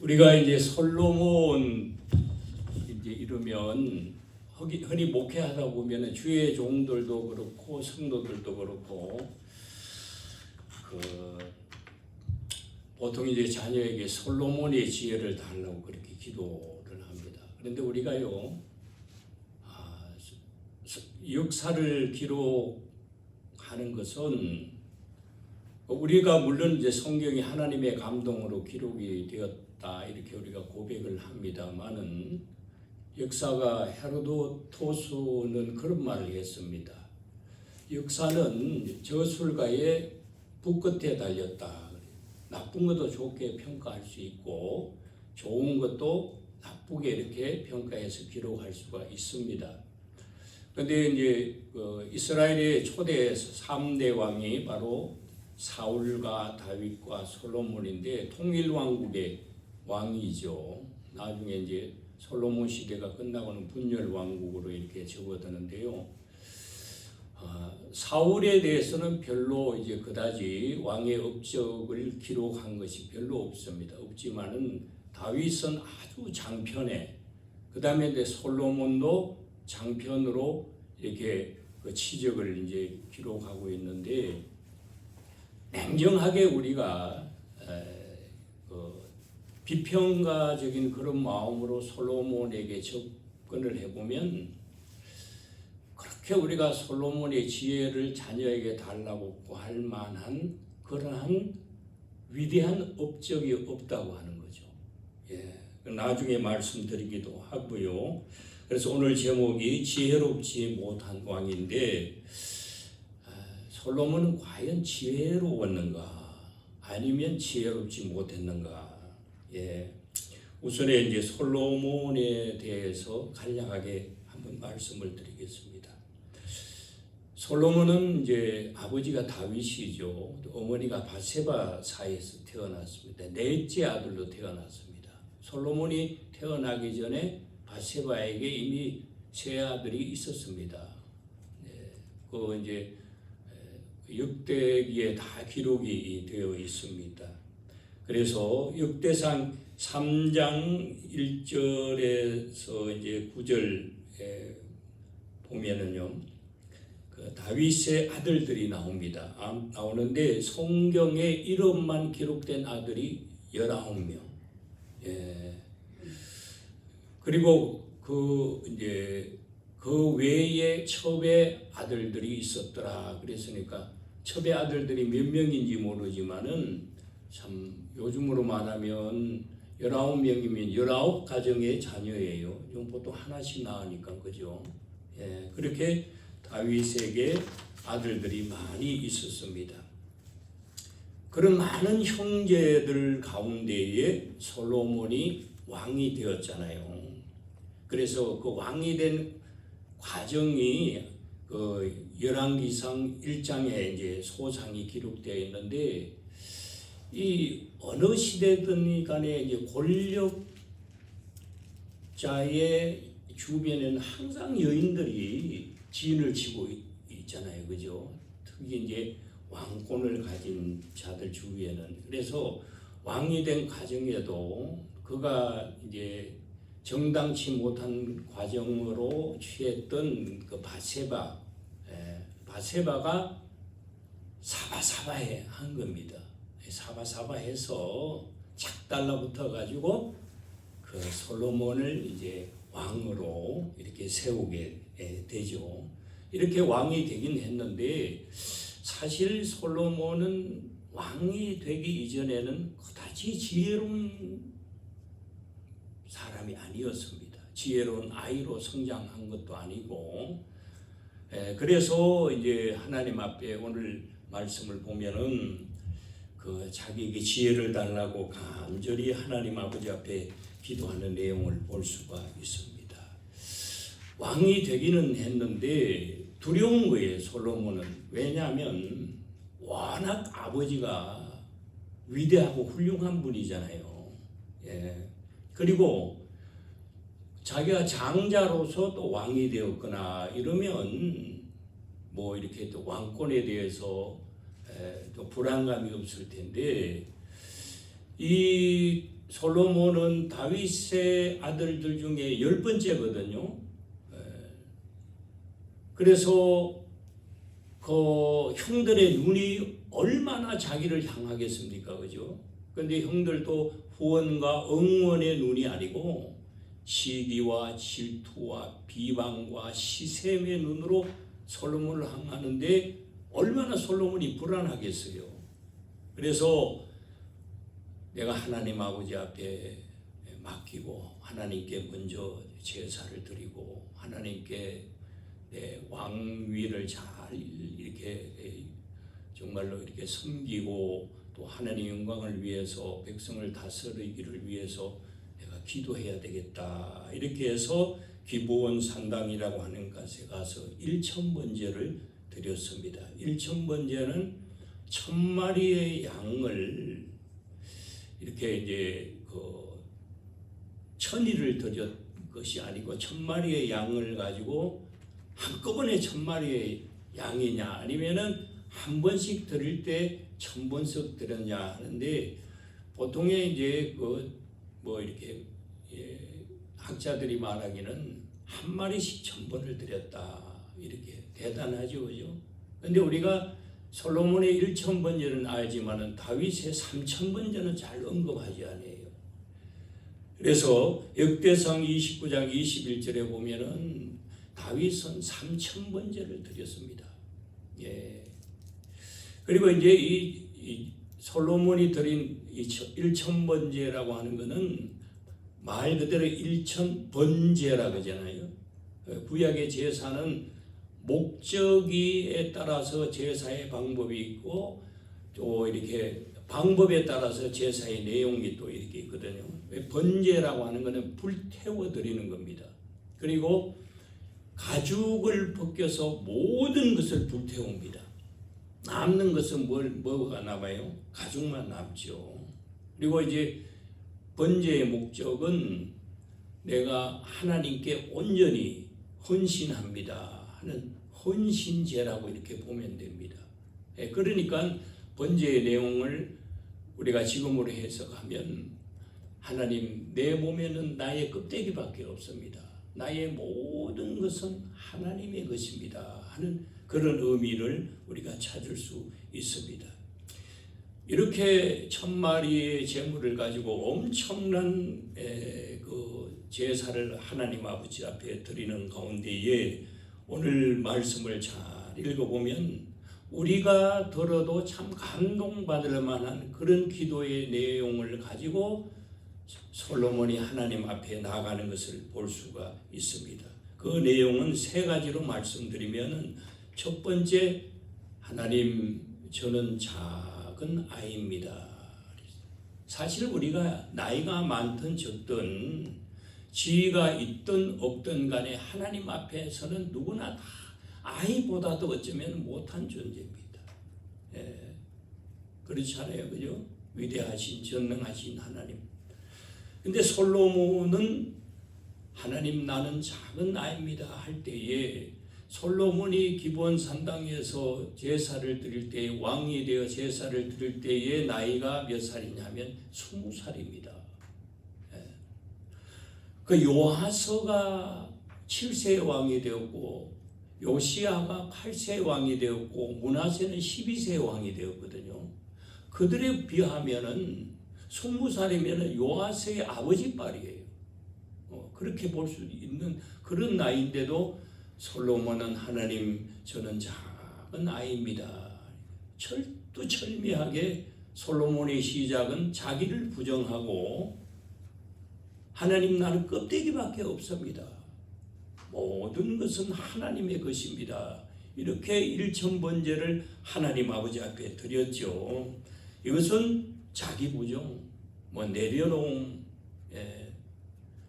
우리가 이제 솔로몬 이제 이러면 흔히 목회하다 보면은 주의 종들도 그렇고 성도들도 그렇고 보통 이제 자녀에게 솔로몬의 지혜를 달라고 그렇게 기도를 합니다. 그런데 우리가요, 역사를 기록하는 것은 우리가 물론 이제 성경이 하나님의 감동으로 기록이 되었다 이렇게 우리가 고백을 합니다만은 역사가 헤로도토스는 그런 말을 했습니다. 역사는 저술가의 붓끝에 달렸다. 나쁜 것도 좋게 평가할 수 있고 좋은 것도 나쁘게 이렇게 평가해서 기록할 수가 있습니다. 그런데 이제 이스라엘의 초대 3대 왕이 바로 사울과 다윗과 솔로몬인데 통일 왕국의 왕이죠. 나중에 이제 솔로몬 시대가 끝나고는 분열 왕국으로 이렇게 접어드는데요. 사울에 대해서는 별로 이제 그다지 왕의 업적을 기록한 것이 별로 없습니다. 없지만은 다윗은 아주 장편에, 그 다음에 이제 솔로몬도 장편으로 이렇게 그 치적을 이제 기록하고 있는데, 냉정하게 우리가 비평가적인 그런 마음으로 솔로몬에게 접근을 해보면 그렇게 우리가 솔로몬의 지혜를 자녀에게 달라고 구할 만한 그러한 위대한 업적이 없다고 하는 거죠. 나중에 말씀드리기도 하고요. 그래서 오늘 제목이 지혜롭지 못한 왕인데, 솔로몬은 과연 지혜로웠는가 아니면 지혜롭지 못했는가? 우선에 이제 솔로몬에 대해서 간략하게 한번 말씀을 드리겠습니다. 솔로몬은 이제 아버지가 다윗이죠. 어머니가 바세바 사이에서 태어났습니다. 넷째 아들로 태어났습니다. 솔로몬이 태어나기 전에 바세바에게 이미 세 아들이 있었습니다. 그 이제 역대기에 다 기록이 되어 있습니다. 그래서 역대상 3장 1절에서 이제 9절에 보면은요, 그 다윗의 아들들이 나오는데 성경에 이름만 기록된 아들이 19명. 그리고 그 외에 첩의 아들들이 있었더라. 그랬으니까 첩의 아들들이 몇 명인지 모르지만은 참 요즘으로 말하면 19명이면 19가정의 자녀예요. 좀 보통 하나씩 낳으니까 그죠. 그렇게 다윗에게 아들들이 많이 있었습니다. 그런 많은 형제들 가운데에 솔로몬이 왕이 되었잖아요. 그래서 그 왕이 된 과정이 열왕기상 1장에 이제 소상이 기록되어 있는데, 이 어느 시대든 간에 이제 권력자의 주변에는 항상 여인들이 지인을 치고 있잖아요, 그죠? 특히 이제 왕권을 가진 자들 주위에는. 그래서 왕이 된 과정에도 그가 이제 정당치 못한 과정으로 취했던 그 바세바가 사바사바해 한 겁니다. 사바사바해서 착 달라붙어 가지고 그 솔로몬을 이제 왕으로 이렇게 세우게 되죠. 이렇게 왕이 되긴 했는데, 사실 솔로몬은 왕이 되기 이전에는 그다지 지혜로운 사람이 아니었습니다. 지혜로운 아이로 성장한 것도 아니고, 그래서 이제 하나님 앞에 오늘 말씀을 보면은 그 자기에게 지혜를 달라고 간절히 하나님 아버지 앞에 기도하는 내용을 볼 수가 있습니다. 왕이 되기는 했는데 두려운 거예요, 솔로몬은. 왜냐하면 워낙 아버지가 위대하고 훌륭한 분이잖아요. 그리고 자기가 장자로서 또 왕이 되었거나 이러면 뭐 이렇게 또 왕권에 대해서 또 불안감이 없을 텐데, 이 솔로몬은 다윗의 아들들 중에 10번째거든요. 그래서 그 형들의 눈이 얼마나 자기를 향하겠습니까? 그죠? 근데 형들도 후원과 응원의 눈이 아니고 시기와 질투와 비방과 시샘의 눈으로 솔로몬을 향하는데 얼마나 솔로몬이 불안하겠어요. 그래서 내가 하나님 아버지 앞에 맡기고 하나님께 먼저 제사를 드리고 하나님께 내 왕위를 잘 이렇게 정말로 이렇게 섬기고 또 하나님의 영광을 위해서 백성을 다스리기를 위해서 내가 기도해야 되겠다. 이렇게 해서 기브온 산당이라고 하는 곳에 가서 1000번제를 드렸습니다. 1000번제는 1000마리의 양을 이렇게 이제 그 천일을 드렸 것이 아니고 1000마리의 양을 가지고 한꺼번에 1000마리의 양이냐 아니면은 한 번씩 드릴 때 1000번씩 드렸냐 하는데 보통의 이제 그 뭐 이렇게 학자들이 말하기는 한 마리씩 1000번을 드렸다 이렇게 대단하죠, 그죠? 근데 우리가 솔로몬의 1000번제는 알지만은 다윗의 3000번제는 잘 언급하지 않아요. 그래서 역대상 29장 21절에 보면은 다윗은 3000번제를 드렸습니다. 예. 그리고 이제 이 솔로몬이 드린 이 1000번제라고 하는 것은 말 그대로 1000번제라고 하잖아요. 구약의 제사는 목적에 따라서 제사의 방법이 있고 또 이렇게 방법에 따라서 제사의 내용이 또 이렇게 있거든요. 번제라고 하는 것은 불태워 드리는 겁니다. 그리고 가죽을 벗겨서 모든 것을 불태웁니다. 남는 것은 뭐가 남아요? 가죽만 남죠. 그리고 이제 번제의 목적은 내가 하나님께 온전히 헌신합니다 하는 헌신제라고 이렇게 보면 됩니다. 그러니까 번제의 내용을 우리가 지금으로 해석하면 하나님 내 몸에는 나의 껍데기밖에 없습니다. 나의 모든 것은 하나님의 것입니다 하는 그런 의미를 우리가 찾을 수 있습니다. 이렇게 1000마리의 제물을 가지고 엄청난 그 제사를 하나님 아버지 앞에 드리는 가운데에 오늘 말씀을 잘 읽어보면 우리가 들어도 참 감동받을 만한 그런 기도의 내용을 가지고 솔로몬이 하나님 앞에 나아가는 것을 볼 수가 있습니다. 그 내용은 3가지로 말씀드리면 첫 번째, 하나님 저는 작은 아이입니다. 사실 우리가 나이가 많든 적든 지위가 있든 없든 간에 하나님 앞에서는 누구나 다 아이보다도 어쩌면 못한 존재입니다. 그렇잖아요, 그죠? 위대하신 전능하신 하나님. 근데 솔로몬은 하나님 나는 작은 아이입니다 할 때에 솔로몬이 기브온 산당에서 제사를 드릴 때 왕이 되어 제사를 드릴 때의 나이가 몇 살이냐면 20살입니다. 그 요하스가 7세 왕이 되었고 요시야가 8세 왕이 되었고 므낫세는 12세 왕이 되었거든요. 그들에 비하면은 20살이면 요하스의 아버지 딸이에요. 그렇게 볼 수 있는 그런 나이인데도 솔로몬은 하나님 저는 작은 아이입니다. 철두철미하게 솔로몬의 시작은 자기를 부정하고 하나님 나는 껍데기밖에 없습니다. 모든 것은 하나님의 것입니다. 이렇게 1000번제를 하나님 아버지 앞에 드렸죠. 이것은 자기 부정, 내려놓음,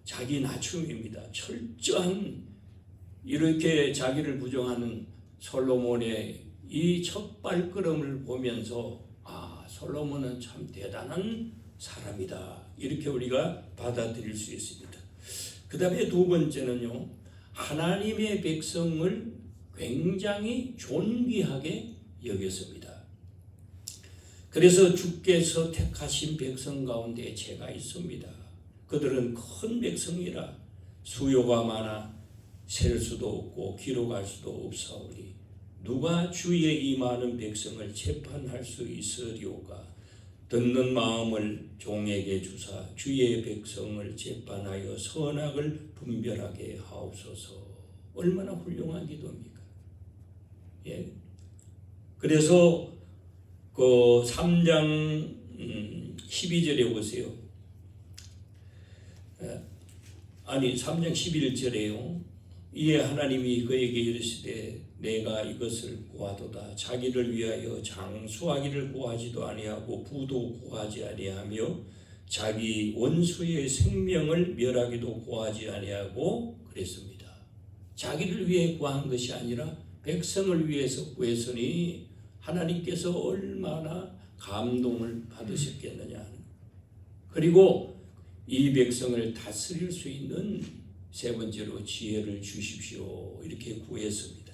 자기 낮춤입니다. 철저한 이렇게 자기를 부정하는 솔로몬의 이 첫 발걸음을 보면서 솔로몬은 참 대단한 사람이다. 이렇게 우리가 받아들일 수 있습니다. 그 다음에 두 번째는요. 하나님의 백성을 굉장히 존귀하게 여겼습니다. 그래서 주께서 택하신 백성 가운데 제가 있습니다. 그들은 큰 백성이라 수요가 많아 셀 수도 없고 기록할 수도 없사오니 누가 주의 이 많은 백성을 재판할 수 있으리오까. 듣는 마음을 종에게 주사 주의 백성을 재판하여 선악을 분별하게 하옵소서. 얼마나 훌륭한 기도입니까? 예. 그래서 그 3장 12절에 보세요. 아니 3장 11절에요. 이에 하나님이 그에게 이르시되 내가 이것을 구하도다. 자기를 위하여 장수하기를 구하지도 아니하고 부도 구하지 아니하며 자기 원수의 생명을 멸하기도 구하지 아니하고 그랬습니다. 자기를 위해 구한 것이 아니라 백성을 위해서 구했으니 하나님께서 얼마나 감동을 받으셨겠느냐. 그리고 이 백성을 다스릴 수 있는 세 번째로 지혜를 주십시오. 이렇게 구했습니다.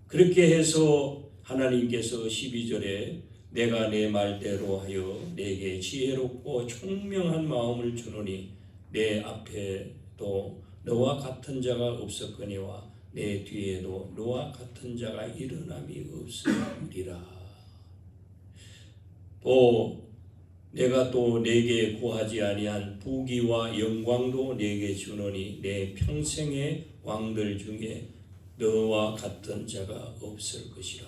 그렇게 해서 하나님께서 12절에 내가 내 말대로 하여 내게 지혜롭고 총명한 마음을 주노니 내 앞에도 너와 같은 자가 없었거니와 내 뒤에도 너와 같은 자가 일어남이 없으리라. 또 내가 또 내게 구하지 아니한 부귀와 영광도 내게 주노니 내 평생의 왕들 중에 너와 같은 자가 없을 것이라.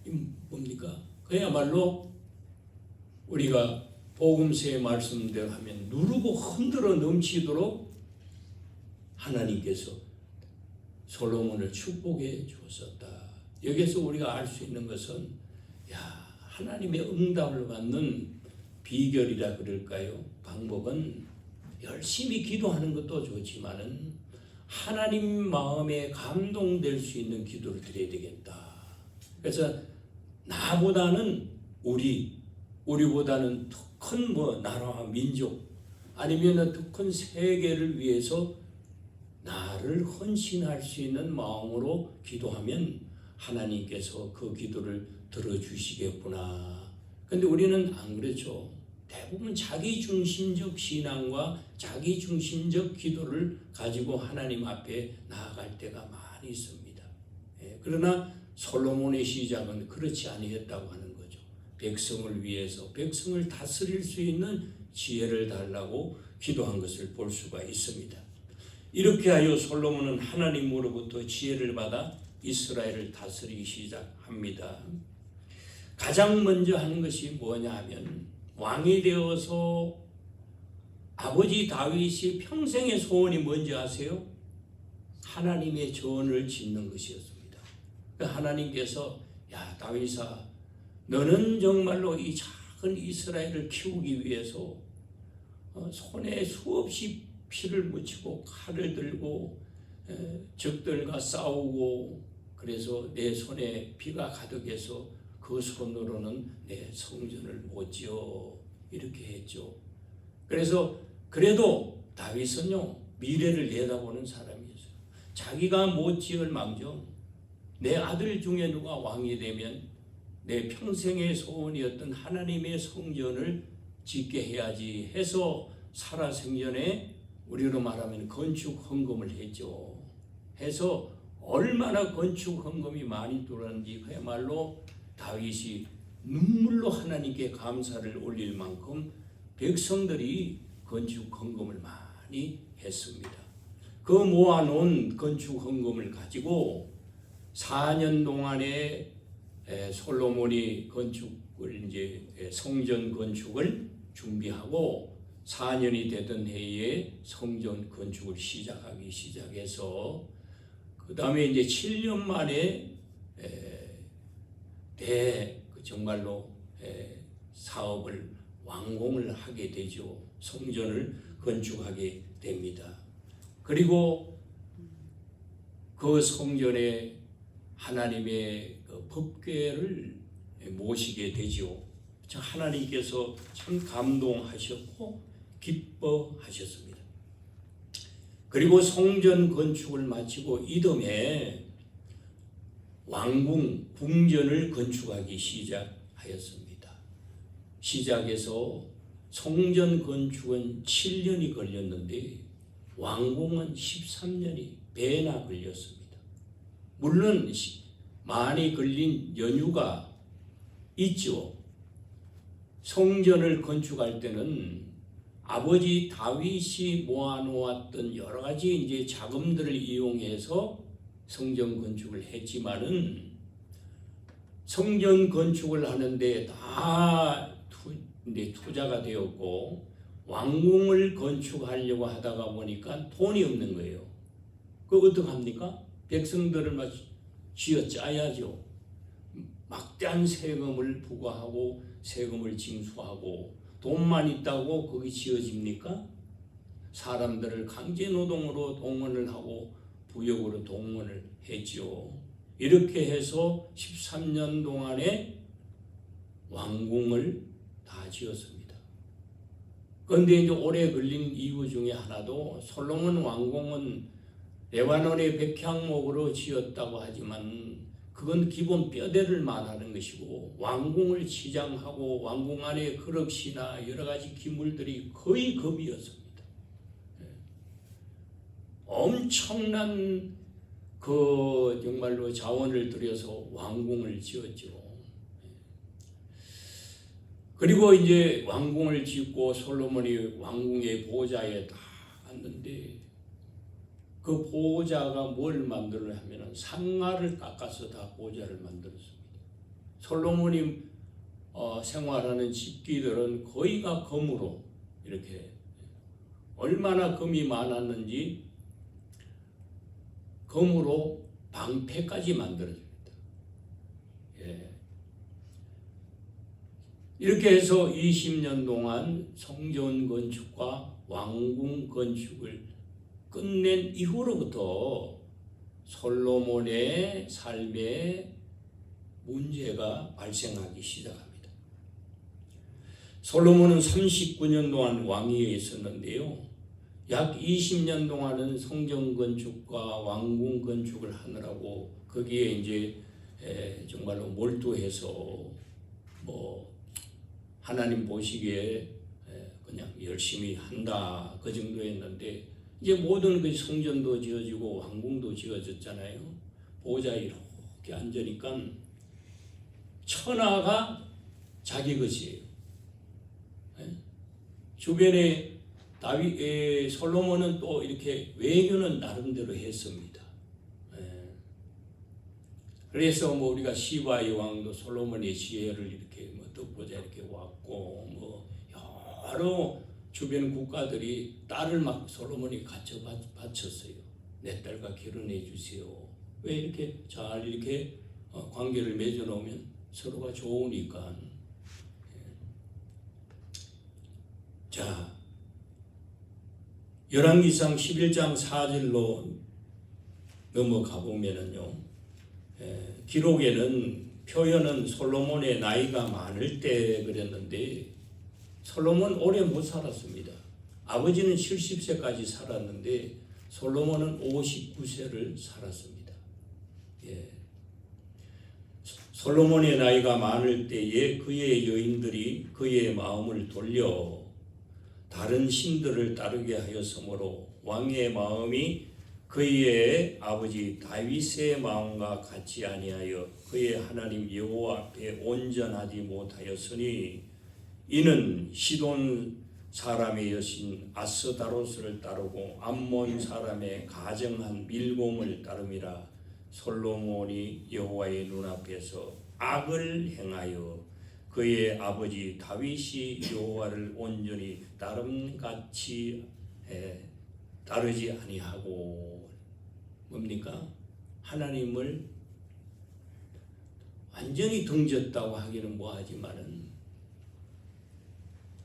이 뭡니까? 그야말로 우리가 복음서의 말씀대로 하면 누르고 흔들어 넘치도록 하나님께서 솔로몬을 축복해 주었다. 여기서 우리가 알 수 있는 것은 하나님의 응답을 받는 비결이라 그럴까요? 방법은 열심히 기도하는 것도 좋지만은 하나님 마음에 감동될 수 있는 기도를 드려야 되겠다. 그래서 나보다는 우리보다는 더 큰 나라와 민족 아니면 더 큰 세계를 위해서 나를 헌신할 수 있는 마음으로 기도하면 하나님께서 그 기도를 들어주시겠구나. 근데 우리는 안 그렇죠. 대부분 자기중심적 신앙과 자기중심적 기도를 가지고 하나님 앞에 나아갈 때가 많이 있습니다. 그러나 솔로몬의 시작은 그렇지 아니었다고 하는 거죠. 백성을 위해서 백성을 다스릴 수 있는 지혜를 달라고 기도한 것을 볼 수가 있습니다. 이렇게 하여 솔로몬은 하나님으로부터 지혜를 받아 이스라엘을 다스리기 시작합니다. 가장 먼저 하는 것이 뭐냐 하면 왕이 되어서 아버지 다윗이 평생의 소원이 뭔지 아세요? 하나님의 전을 짓는 것이었습니다. 하나님께서 다윗아 너는 정말로 이 작은 이스라엘을 키우기 위해서 손에 수없이 피를 묻히고 칼을 들고 적들과 싸우고 그래서 내 손에 피가 가득해서 그 손으로는 내 성전을 못 지어 이렇게 했죠. 그래서 그래도 다윗은요 미래를 내다보는 사람이었어요. 자기가 못 지을 망정 내 아들 중에 누가 왕이 되면 내 평생의 소원이었던 하나님의 성전을 짓게 해야지 해서 살아생전에 우리로 말하면 건축 헌금을 했죠. 해서 얼마나 건축 헌금이 많이 들어왔는지 그야말로 다윗이 눈물로 하나님께 감사를 올릴 만큼 백성들이 건축 헌금을 많이 했습니다. 그 모아놓은 건축 헌금을 가지고 4년 동안에 솔로몬이 건축을 이제 성전 건축을 준비하고 4년이 되던 해에 성전 건축을 시작하기 시작해서 그 다음에 이제 7년 만에 정말로 사업을 완공을 하게 되죠. 성전을 건축하게 됩니다. 그리고 그 성전에 하나님의 법궤를 모시게 되죠. 하나님께서 참 감동하셨고 기뻐하셨습니다. 그리고 성전 건축을 마치고 이듬해 왕궁 궁전을 건축하기 시작하였습니다. 시작해서 성전 건축은 7년이 걸렸는데 완공은 13년이 배나 걸렸습니다. 물론 많이 걸린 연유가 있죠. 성전을 건축할 때는 아버지 다윗이 모아놓았던 여러 가지 이제 자금들을 이용해서 성전 건축을 했지만은 성전 건축을 하는데 다 투자가 되었고 왕궁을 건축하려고 하다가 보니까 돈이 없는 거예요. 그거 어떡합니까? 백성들을 막 쥐어짜야죠. 막대한 세금을 부과하고 세금을 징수하고 돈만 있다고 거기 지어집니까? 사람들을 강제노동으로 동원을 하고 부역으로 동원을 했죠. 이렇게 해서 13년 동안에 왕궁을 다 지었습니다. 그런데 이제 오래 걸린 이유 중에 하나도 솔로몬 왕궁은 레바논의 백향목으로 지었다고 하지만 그건 기본 뼈대를 말하는 것이고 왕궁을 치장하고 왕궁 안에 그릇이나 여러 가지 기물들이 거의 금이었습니다. 엄청난 그 정말로 자원을 들여서 왕궁을 지었죠. 그리고 이제 왕궁을 짓고 솔로몬이 왕궁의 보좌에 다 앉는데 그 보좌가 뭘 만들어 하면은 상아를 깎아서 다 보좌를 만들었습니다. 솔로몬이 생활하는 집기들은 거의가 금으로 이렇게 얼마나 금이 많았는지 금으로 방패까지 만들어줍니다. 예. 이렇게 해서 20년 동안 성전 건축과 왕궁 건축을 끝낸 이후로부터 솔로몬의 삶에 문제가 발생하기 시작합니다. 솔로몬은 39년 동안 왕위에 있었는데요. 약 20년 동안은 성전 건축과 왕궁 건축을 하느라고 거기에 이제 정말로 몰두해서 뭐 하나님 보시기에 그냥 열심히 한다 그 정도였는데 이제 모든 그 성전도 지어지고 왕궁도 지어졌잖아요. 보좌에 이렇게 앉으니까 천하가 자기 것이에요. 주변에 솔로몬은 또 이렇게 외교는 나름대로 했습니다. 그래서 뭐 우리가 시바의 왕도 솔로몬의 지혜를 이렇게 뭐 듣고자 이렇게 왔고 뭐 여러 주변 국가들이 딸을 막 솔로몬이 갖춰 바쳤어요. 내 딸과 결혼해 주세요. 왜 이렇게 잘 이렇게 관계를 맺어 놓으면 서로가 좋으니까. 자, 열왕기상 11장 4절로 넘어가 보면은요. 기록에는 표현은 솔로몬의 나이가 많을 때 그랬는데 솔로몬 오래 못 살았습니다. 아버지는 70세까지 살았는데 솔로몬은 59세를 살았습니다. 예. 솔로몬의 나이가 많을 때에 그의 여인들이 그의 마음을 돌려 다른 신들을 따르게 하였으므로 왕의 마음이 그의 아버지 다윗의 마음과 같지 아니하여 그의 하나님 여호와 앞에 온전하지 못하였으니 이는 시돈 사람의 여신 아스다로스를 따르고 암몬 사람의 가정한 밀곰을 따름이라. 솔로몬이 여호와의 눈앞에서 악을 행하여 그의 아버지 다윗이 여호와를 온전히 따름같이 따르지 아니하고. 뭡니까? 하나님을 완전히 등졌다고 하기는 뭐하지만은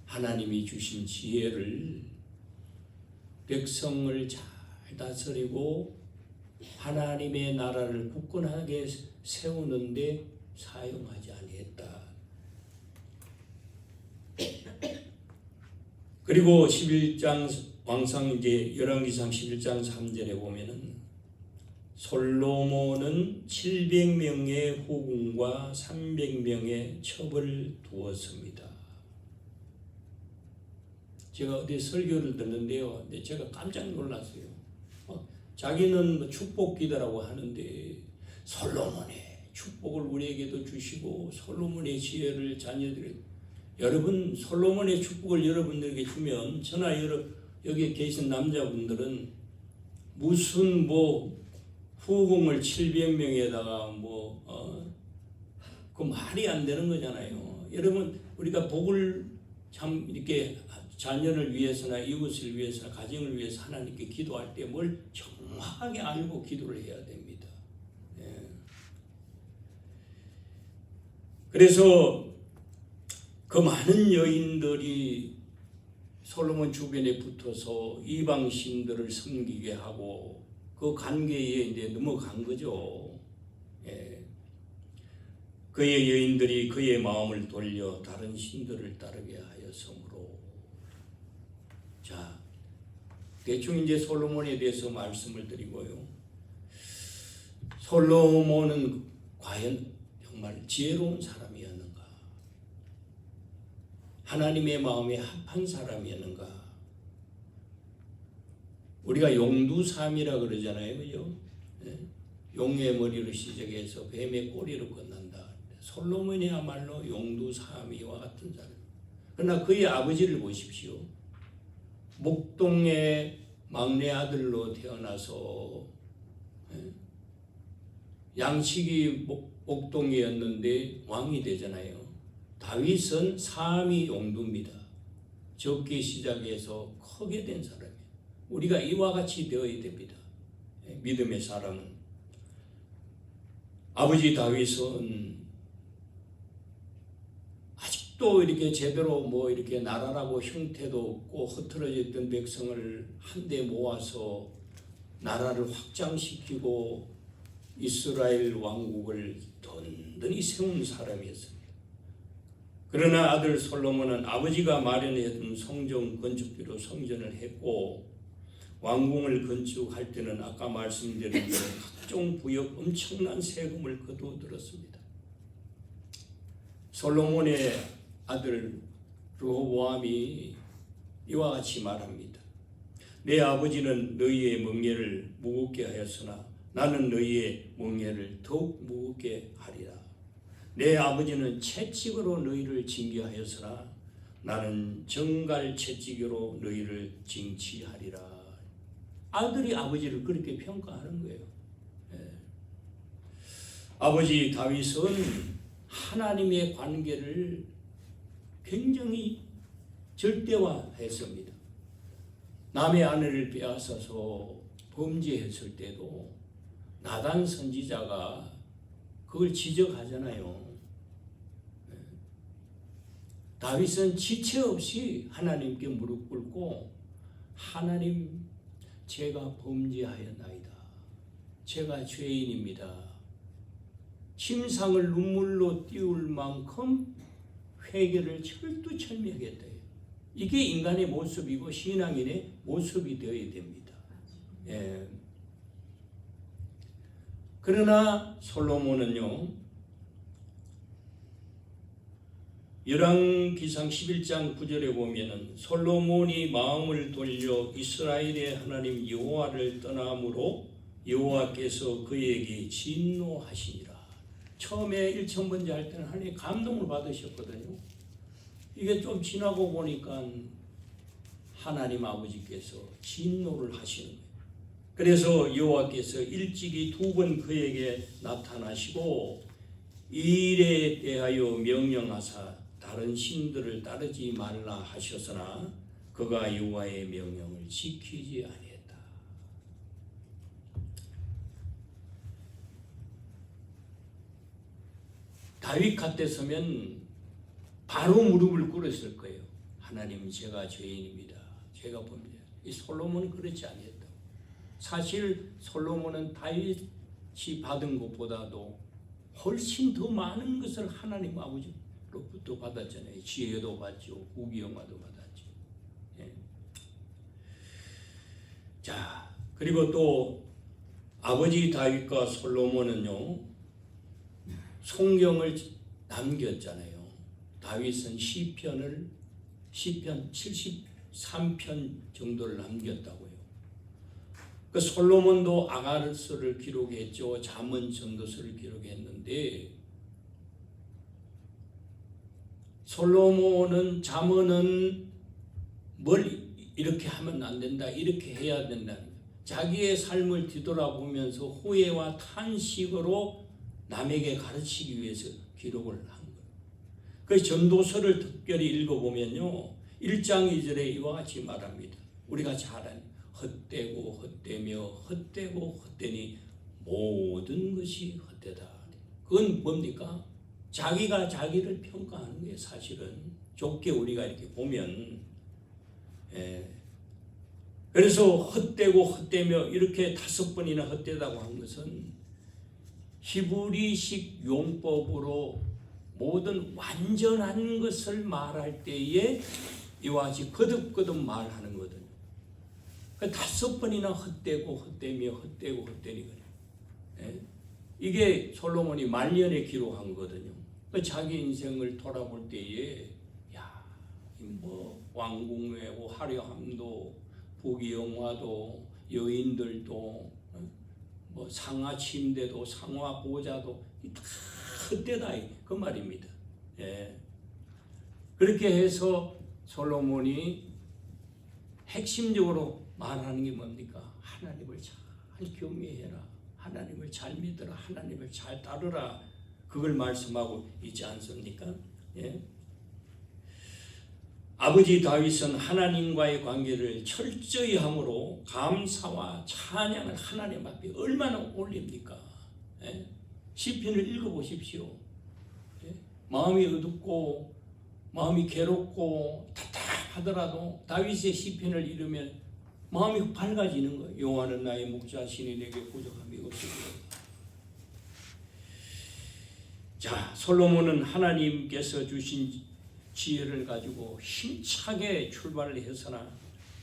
하나님이 주신 지혜를 백성을 잘 다스리고 하나님의 나라를 굳건하게 세우는데 사용하지 아니했다. 그리고 11장 왕상 이제 열왕기상 11장 3절에 보면은 솔로몬은 700명의 후궁과 300명의 첩을 두었습니다. 제가 어디 설교를 듣는데요. 근데 제가 깜짝 놀랐어요. 자기는 뭐 축복기도라고 하는데 솔로몬의 축복을 우리에게도 주시고 솔로몬의 지혜를 자녀들에게, 여러분 솔로몬의 축복을 여러분들에게 주면 저나 여기 계신 남자분들은 무슨 뭐 후궁을 700명에다가 그 말이 안 되는 거잖아요. 여러분 우리가 복을 참 이렇게 자녀를 위해서나 이웃을 위해서나 가정을 위해서 하나님께 기도할 때 뭘 정확하게 알고 기도를 해야 됩니다. 그래서 그 많은 여인들이 솔로몬 주변에 붙어서 이방 신들을 섬기게 하고 그 관계에 이제 넘어간 거죠. 그의 여인들이 그의 마음을 돌려 다른 신들을 따르게 하였으므로. 자, 대충 이제 솔로몬에 대해서 말씀을 드리고요. 솔로몬은 과연 정말 지혜로운 사람이었는가? 하나님의 마음에 합한 사람이었는가? 우리가 용두삼이라 그러잖아요, 그죠? 용의 머리로 시작해서 뱀의 꼬리로 끝난다. 솔로몬이야말로 용두삼이와 같은 사람. 그러나 그의 아버지를 보십시오. 목동의 막내 아들로 태어나서 양식이 목동이었는데 왕이 되잖아요. 다윗은 삼이 용두입니다. 적게 시작해서 크게 된 사람이에요. 우리가 이와 같이 되어야 됩니다. 믿음의 사람은. 아버지 다윗은 또 이렇게 제대로 이렇게 나라라고 형태도 없고 흐트러져 있던 백성을 한데 모아서 나라를 확장시키고 이스라엘 왕국을 든든히 세운 사람이었습니다. 그러나 아들 솔로몬은 아버지가 마련해둔 성전 건축비로 성전을 했고 왕궁을 건축할 때는 아까 말씀드린 대로 각종 부역 엄청난 세금을 거두어들었습니다. 솔로몬의 아들 르호보암이 이와 같이 말합니다. 내 아버지는 너희의 멍에를 무겁게 하였으나 나는 너희의 멍에를 더욱 무겁게 하리라. 내 아버지는 채찍으로 너희를 징계하였으나 나는 정갈 채찍으로 너희를 징치하리라. 아들이 아버지를 그렇게 평가하는 거예요. 아버지 다윗은 하나님의 관계를 굉장히 절대화했습니다. 남의 아내를 빼앗아서 범죄했을 때도 나단 선지자가 그걸 지적하잖아요. 다윗은 지체 없이 하나님께 무릎 꿇고 하나님, 제가 범죄하였나이다. 제가 죄인입니다. 침상을 눈물로 띄울 만큼 회개를 철두철미하겠다. 이게 인간의 모습이고 신앙인의 모습이 되어야 됩니다. 그러나 솔로몬은요, 열왕기상 11장 9절에 보면은 솔로몬이 마음을 돌려 이스라엘의 하나님 여호와를 떠남으로 여호와께서 그에게 진노하시니라. 처음에 1,000번째 할 때는 하나님 감동을 받으셨거든요. 이게 좀 지나고 보니까 하나님 아버지께서 진노를 하시는 거예요. 그래서 여호와께서 일찍이 2번 그에게 나타나시고 이 일에 대하여 명령하사 다른 신들을 따르지 말라 하셨으나 그가 여호와의 명령을 지키지 아니했다. 다윗 같았으면 바로 무릎을 꿇었을 거예요. 하나님, 제가 죄인입니다. 제가 범죄. 이 솔로몬은 그렇지 아니었다. 사실 솔로몬은 다윗이 받은 것보다도 훨씬 더 많은 것을 하나님 아버지로부터 받았잖아요. 지혜도 받죠. 후기영화도 받았죠. 자, 그리고 또 아버지 다윗과 솔로몬은요, 성경을 남겼잖아요. 다윗은 시편 70 3편 정도를 남겼다고요. 그 솔로몬도 아가르서를 기록했죠. 잠언 전도서를 기록했는데 솔로몬은 잠언은 뭘 이렇게 하면 안 된다, 이렇게 해야 된다. 자기의 삶을 뒤돌아보면서 후회와 탄식으로 남에게 가르치기 위해서 기록을 한 거예요. 그 전도서를 특별히 읽어보면요, 1장 2절에 이와 같이 말합니다. 우리가 잘 아는 헛되고 헛되며 헛되고 헛되니 모든 것이 헛되다. 그건 뭡니까? 자기가 자기를 평가하는 게 사실은 좁게 우리가 이렇게 보면, 그래서 헛되고 헛되며 이렇게 5번이나 헛되다고 한 것은 히브리식 용법으로 모든 완전한 것을 말할 때에 이와 같이 거듭거듭 말하는 거거든요. 5번이나 헛되고 헛되며 헛되고 헛되니거든요. 이게 솔로몬이 말년에 기록한 거거든요. 자기 인생을 돌아볼 때에 뭐 왕궁외고 화려함도 부귀영화도 여인들도 뭐 상하 침대도 상하 보좌도 다 헛되다 그 말입니다. 그렇게 해서 솔로몬이 핵심적으로 말하는 게 뭡니까? 하나님을 잘 경외해라, 하나님을 잘 믿어라, 하나님을 잘 따르라, 그걸 말씀하고 있지 않습니까? 아버지 다윗은 하나님과의 관계를 철저히 함으로 감사와 찬양을 하나님 앞에 얼마나 올립니까? 시편을 읽어보십시오. 마음이 어둡고 마음이 괴롭고 답답하더라도 다윗의 시편을 읽으면 마음이 밝아지는 거예요. 여호와는 나의 목자시니 내게 부족함이 없으리로다. 자, 솔로몬은 하나님께서 주신 지혜를 가지고 힘차게 출발을 했으나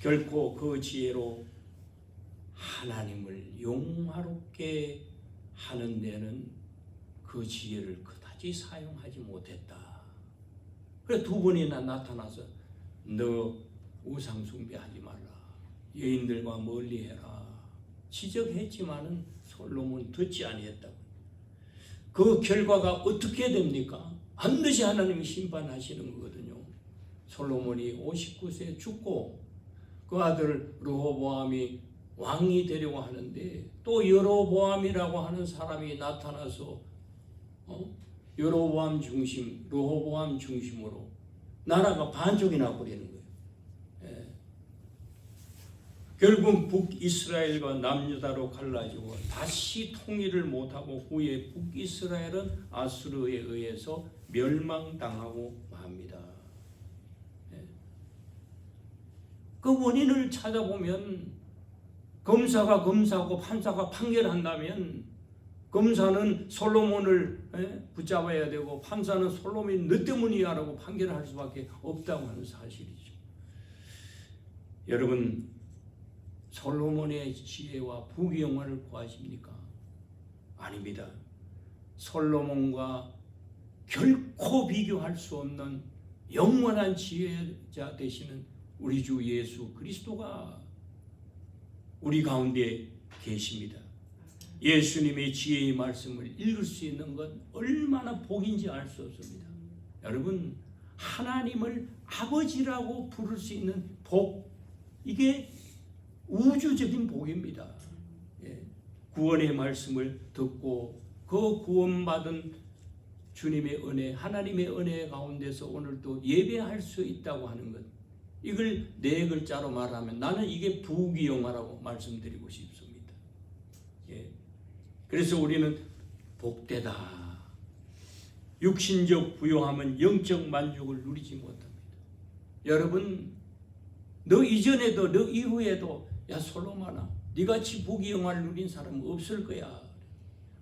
결코 그 지혜로 하나님을 영화롭게 하는 데는 그 지혜를 그다지 사용하지 못했다. 그래 2번이나 나타나서 너 우상 숭배하지 말라, 여인들과 멀리해라 지적했지만은 솔로몬 듣지 아니했다고. 그 결과가 어떻게 됩니까? 반드시 하나님이 심판하시는 거거든요. 솔로몬이 59세에 죽고 그 아들 르호보암이 왕이 되려고 하는데 또 여로보암이라고 하는 사람이 나타나서 여로보암 중심, 르호보암 중심으로 나라가 반쪽이 나버리는 거예요. 결국 북이스라엘과 남유다로 갈라지고 다시 통일을 못하고 후에 북이스라엘은 아수르에 의해서 멸망당하고 맙니다. 그 원인을 찾아보면 검사가 검사하고 판사가 판결한다면 검사는 솔로몬을 붙잡아야 되고 판사는 솔로몬이 너 때문이야라고 판결할 수밖에 없다고 하는 사실이죠. 여러분, 솔로몬의 지혜와 부귀영화를 구하십니까? 아닙니다. 솔로몬과 결코 비교할 수 없는 영원한 지혜자 되시는 우리 주 예수 그리스도가 우리 가운데 계십니다. 예수님의 지혜의 말씀을 읽을 수 있는 것 얼마나 복인지 알 수 없습니다. 여러분, 하나님을 아버지라고 부를 수 있는 복, 이게 우주적인 복입니다. 구원의 말씀을 듣고 그 구원받은 주님의 은혜, 하나님의 은혜 가운데서 오늘도 예배할 수 있다고 하는 것, 이걸 4글자로 말하면 나는 이게 부귀영화라고 말씀드리고 싶습니다. 그래서 우리는 복되다. 육신적 부요함은 영적 만족을 누리지 못합니다. 여러분, 너 이전에도 너 이후에도 야 솔로몬아, 네같이 부귀영화를 누린 사람은 없을 거야.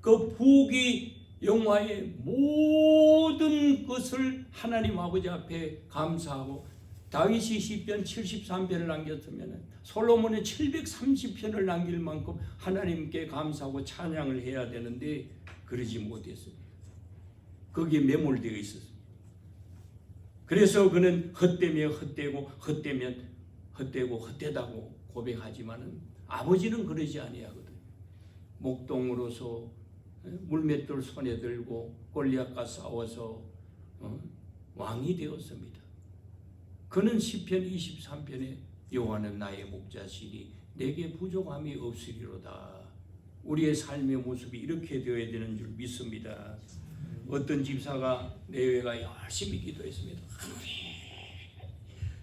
그 부귀영화의 모든 것을 하나님 아버지 앞에 감사하고, 다윗이 시편 73편을 남겼으면 솔로몬은 730편을 남길 만큼 하나님께 감사하고 찬양을 해야 되는데 그러지 못했습니다. 거기에 매몰되어 있었습니다. 그래서 그는 헛되며 헛되고 헛되면 헛되고 헛되다고 고백하지만은 아버지는 그러지 아니하거든. 목동으로서 물맷돌 손에 들고 골리앗과 싸워서 왕이 되었습니다. 그는 시편 23편에 여호와는 나의 목자시니 내게 부족함이 없으리로다. 우리의 삶의 모습이 이렇게 되어야 되는 줄 믿습니다. 어떤 집사가 내외가 열심히 기도했습니다.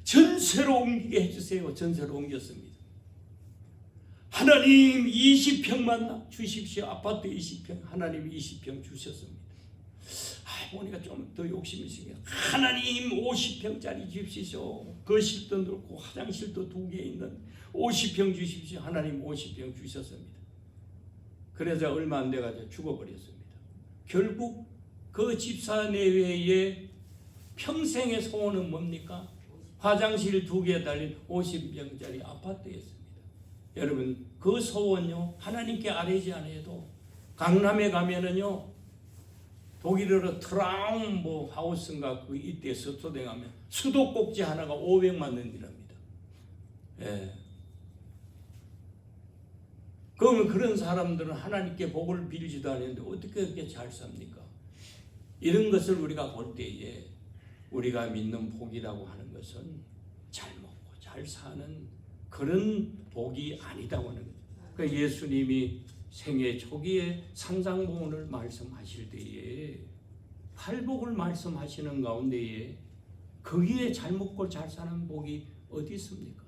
전세로 옮기게 해주세요. 전세로 옮겼습니다. 하나님 20평만 주십시오. 아파트 20평. 하나님 20평 주셨습니다. 보니까 좀 더 욕심이 있습니다. 하나님 50평짜리 주십시오. 거실도 넓고 화장실도 2개 있는 50평 주십시오. 하나님 50평 주셨습니다. 그래서 얼마 안 돼가지고 죽어버렸습니다. 결국 그 집사 내외의 평생의 소원은 뭡니까? 화장실 2개 달린 50평짜리 아파트였습니다. 여러분 그 소원요 하나님께 아뢰지 않아도 강남에 가면은요 독일어로 트라움 하우스인가 그 이때 서초대 가면 수도꼭지 하나가 500만 원이랍니다. 예. 그러면 그런 사람들은 하나님께 복을 빌지도 않는데 어떻게 그렇게 잘 삽니까? 이런 것을 우리가 볼 때에 우리가 믿는 복이라고 하는 것은 잘 먹고 잘 사는 그런 복이 아니다고 하는 거죠. 그러니까 예수님이 생애 초기에 산상보훈을 말씀하실 때에 팔복을 말씀하시는 가운데에 거기에 잘 먹고 잘 사는 복이 어디 있습니까?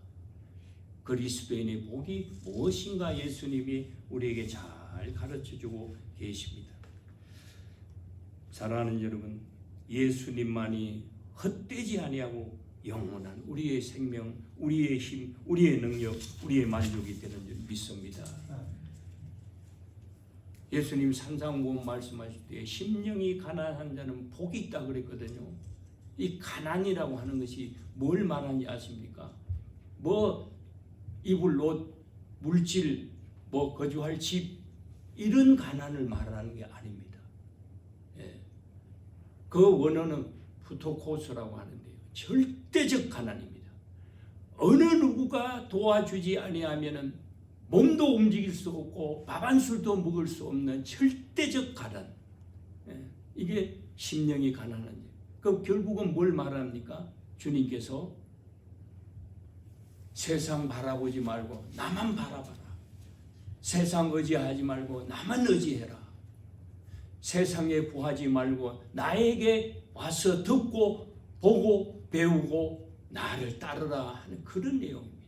그리스도인의 복이 무엇인가 예수님이 우리에게 잘 가르쳐주고 계십니다. 사랑하는 여러분, 예수님만이 헛되지 아니하고 영원한 우리의 생명, 우리의 힘, 우리의 능력, 우리의 만족이 되는 줄 믿습니다. 예수님 산상보훈 말씀하실 때 심령이 가난한 자는 복이 있다 그랬거든요. 이 가난이라고 하는 것이 뭘 말하는지 아십니까? 입을 옷, 물질, 거주할 집 이런 가난을 말하는 게 아닙니다. 예. 그 원어는 푸토코스라고 하는데요. 절대적 가난입니다. 어느 누구가 도와주지 아니하면은 몸도 움직일 수 없고 밥 한 술도 먹을 수 없는 절대적 가난. 예. 이게 심령이 가난한 일. 그럼 결국은 뭘 말합니까? 주님께서 세상 바라보지 말고 나만 바라봐라. 세상 의지하지 말고 나만 의지해라. 세상에 구하지 말고 나에게 와서 듣고 보고 배우고 나를 따르라 하는 그런 내용입니다.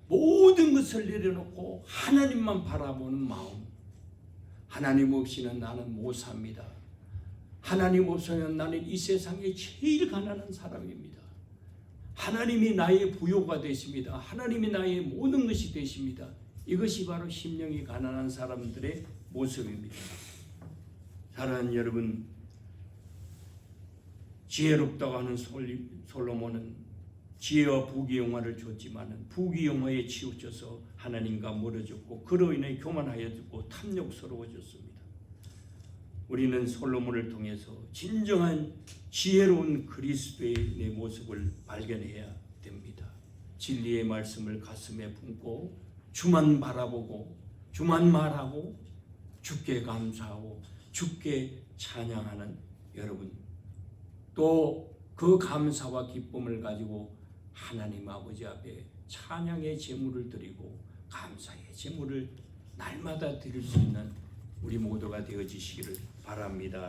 모든 것을 내려놓고 하나님만 바라보는 마음. 하나님 없이는 나는 못 삽니다. 하나님 없으면 나는 이 세상에 제일 가난한 사람입니다. 하나님이 나의 부요가 되십니다. 하나님이 나의 모든 것이 되십니다. 이것이 바로 심령이 가난한 사람들의 모습입니다. 사랑하는 여러분, 지혜롭다고 하는 솔로몬은 지혜와 부귀영화를 줬지만 부귀영화에 치우쳐서 하나님과 멀어졌고 그로 인해 교만하여졌고 탐욕스러워졌습니다. 우리는 솔로몬을 통해서 진정한 지혜로운 그리스도의 모습을 발견해야 됩니다. 진리의 말씀을 가슴에 품고 주만 바라보고 주만 말하고 주께 감사하고 주께 찬양하는 여러분, 또 그 감사와 기쁨을 가지고 하나님 아버지 앞에 찬양의 제물을 드리고 감사의 제물을 날마다 드릴 수 있는 우리 모두가 되어지시기를 바랍니다.